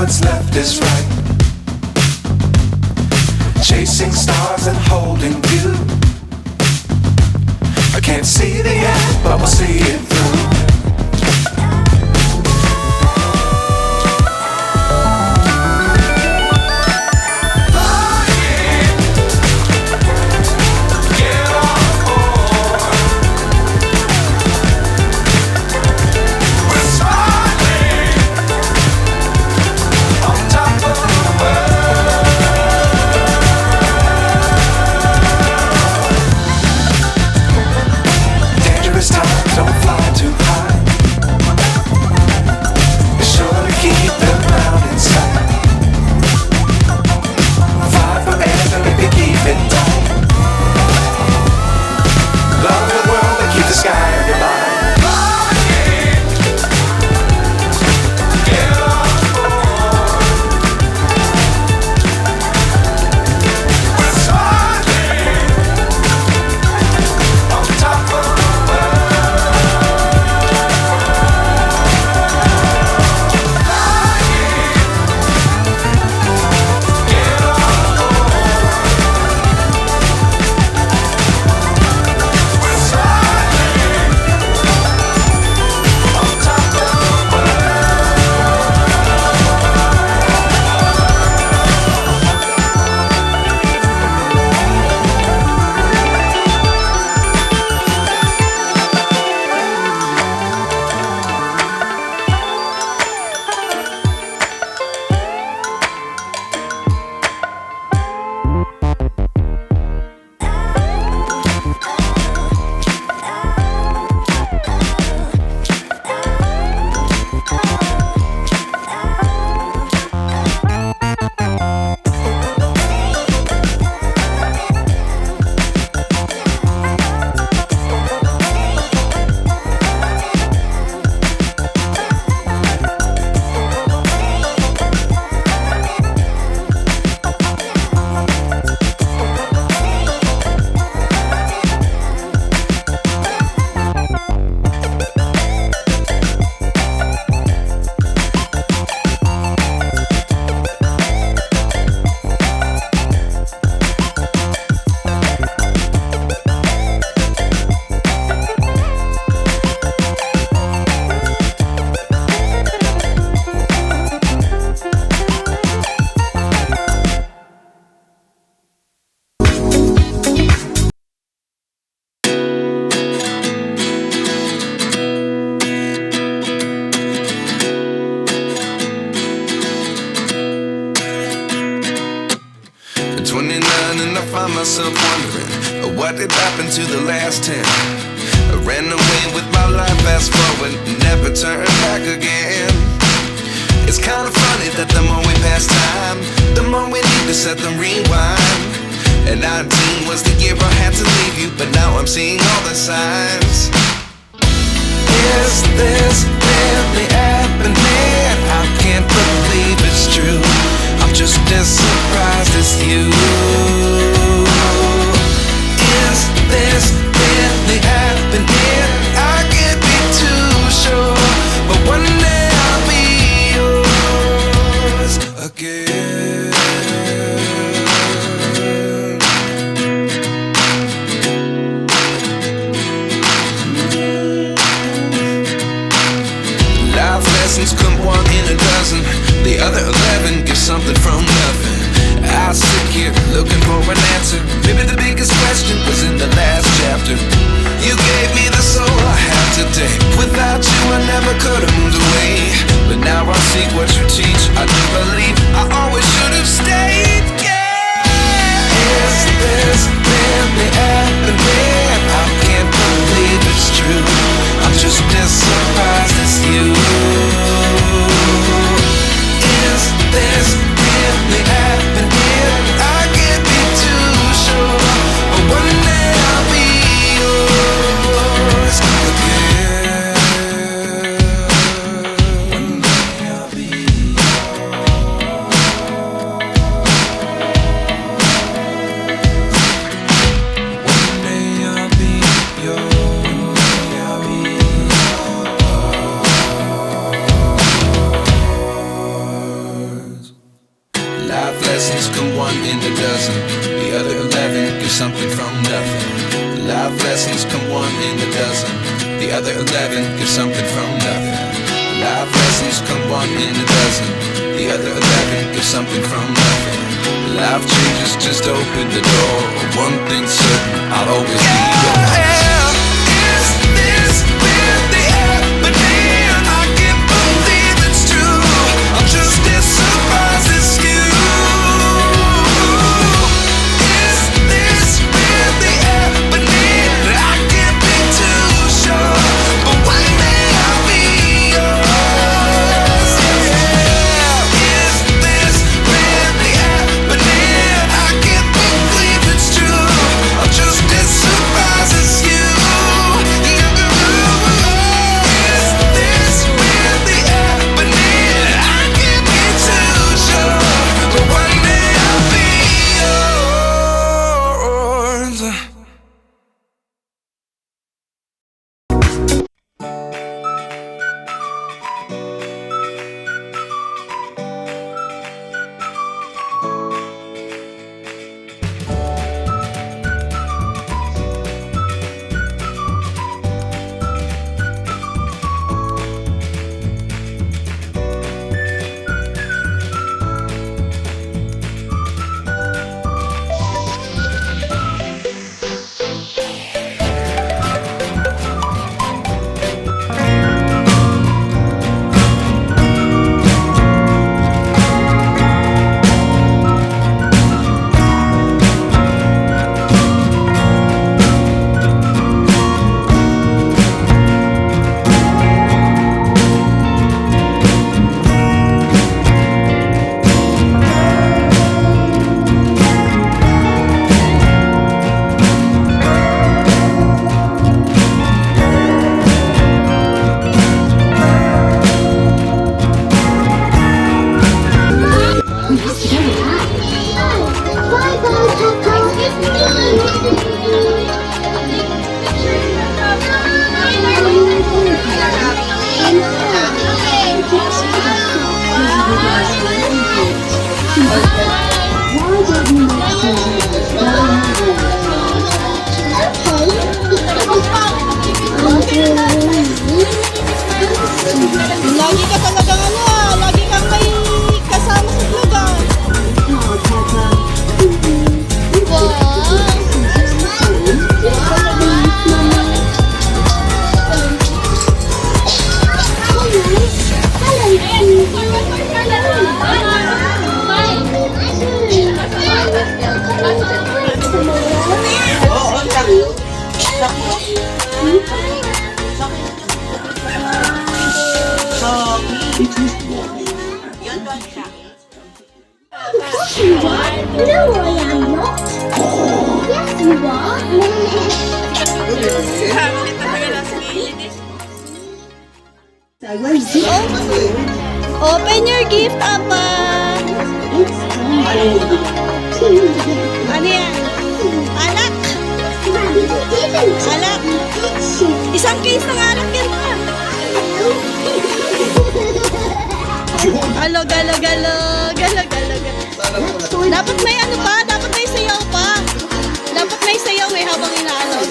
what's left is right. Chasing stars and holding you. I can't see the end, but we'll see it through. myself wondering what did happen to the last 10. I ran away with my life, fast forward, never turn back again. It's kind of funny that the more we pass time, the more we need to set them rewind. And 19 was the year I had to leave you, but now I'm seeing all the signs. Is this really happening? I can't believe it's true. I'm just as surprised as you. Is this really happening? I can't be too sure, but one day I'll be yours again. Life lessons come one in a dozen. The other 11 get something from nothing. I sit here looking for an answer. Maybe the biggest question was in the last chapter. You gave me the soul I have today. Without you I never could have moved away. But now I see what you teach. I do believe I always should have stayed. Yeah. Is this really happening? I can't believe it's true. I'm just as surprised as you. Is this really happening? I can't be too sure, but one day I'll be yours again. One day I'll be yours. One day I'll be yours. get something from nothing. Life lessons come one in a dozen. The other 11 get something from nothing. Life lessons come one in a dozen. The other 11 get something from nothing. Life changes, just open the door. One thing's certain, I'll always be yours. Is this really happening? I can't believe it's true. I'm just as surprised as you. Is this really happening? I can't be too sure, but one day I'll be yours. Is this really happening? I can't believe it's true. I'm just as surprised as you. Is this really happening? I can't be too sure, but one day I'll be yours. Lagi ka talagang lagi kang may kasama sa vlog No, I am not. Yes, you are. I won't do it. Open your gift, Apa! It's time to Ano yan? Alak! didn't. Alak! Isang case ng alak yan pa! Galo, galo, galo! Galo, galo, galo! Dapat may ano pa? Dapat may sayaw pa! Dapat may sayaw habang inaalaw.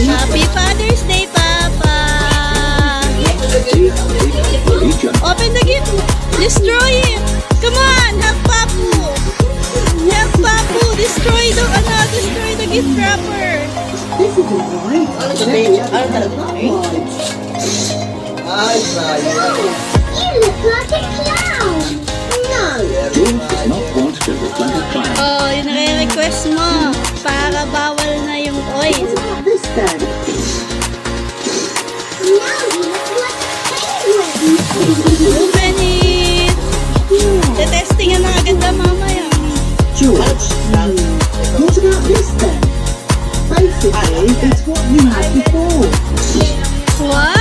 Happy Father's Day, Papa! Open the gift! Destroy it! Come on! Help Papu! Help Papu! Destroy the gift wrapper! This is You look like a clown. No. Oh, yung nare-request mo para bawal na yung oil. What about this then? Now you look like a penguin. Open it! Tetestingan na agad na mamaya. George, what about this then? Basically, it's what you had before. Wow!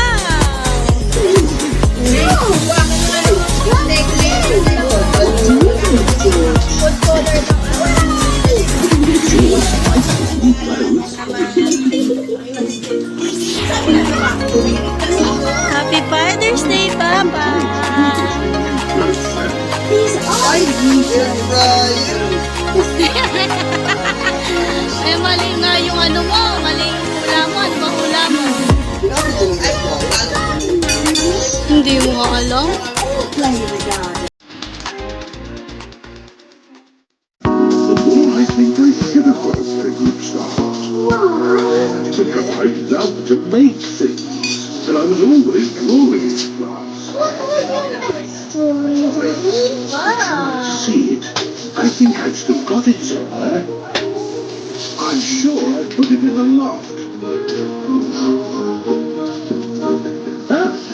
Happy Father's Day, Papa! These are Air fryer. Ay, mali nga yung ano mo. Mali yung hula mo. Ano ba hula mo? Hindi mo nga alam. Play in the garden. I think I should have got a very good start. Why? Because I love to make things, and I was always drawing in class. See it? I think I've still got it somewhere. I'm sure I put it in the loft.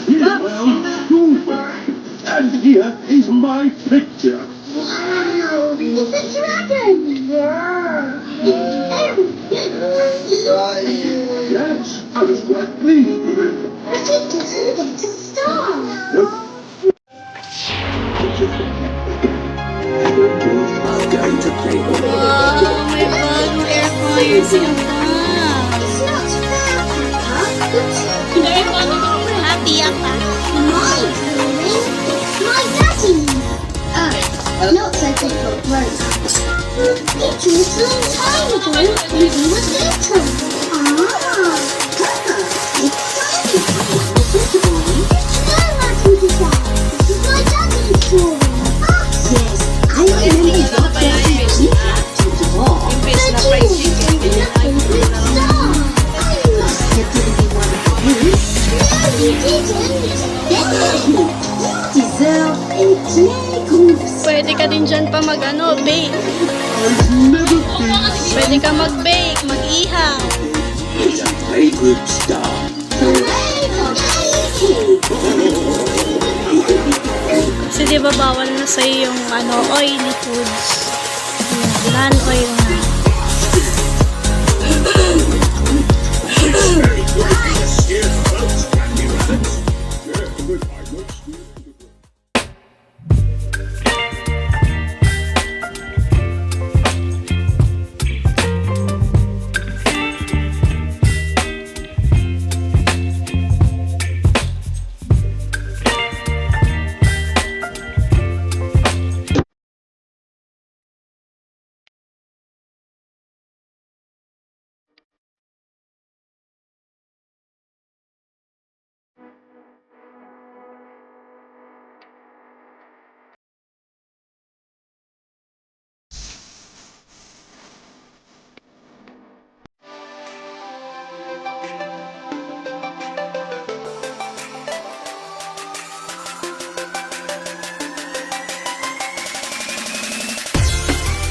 Here, well, school bag. And here is my picture. Wow, it's a dragon! Yes, I was quite pleased with it. But it doesn't get a star. Nope. Going to play with it. Wow, may bagong air fryer sila pa. It's not fair, Papa. Happy ako. My darling, it's my daddy. Oh, not so difficult, Rose. It was a long time ago when he was little. Ah, it's time. No, Martin Desire. This is my daddy's story. Ah, yes, I remember your daddy to the war. But you did nothing with star. I must have given you one of his. No, you didn't. You deserve a play groups. Pwede ka din dyan pa bake. I've never been Pwede ka mag-bake, mag-ihaw. a playgroup star. Hooray for baking! Kasi di ba bawal na sa'yo yung oily foods. Non-oil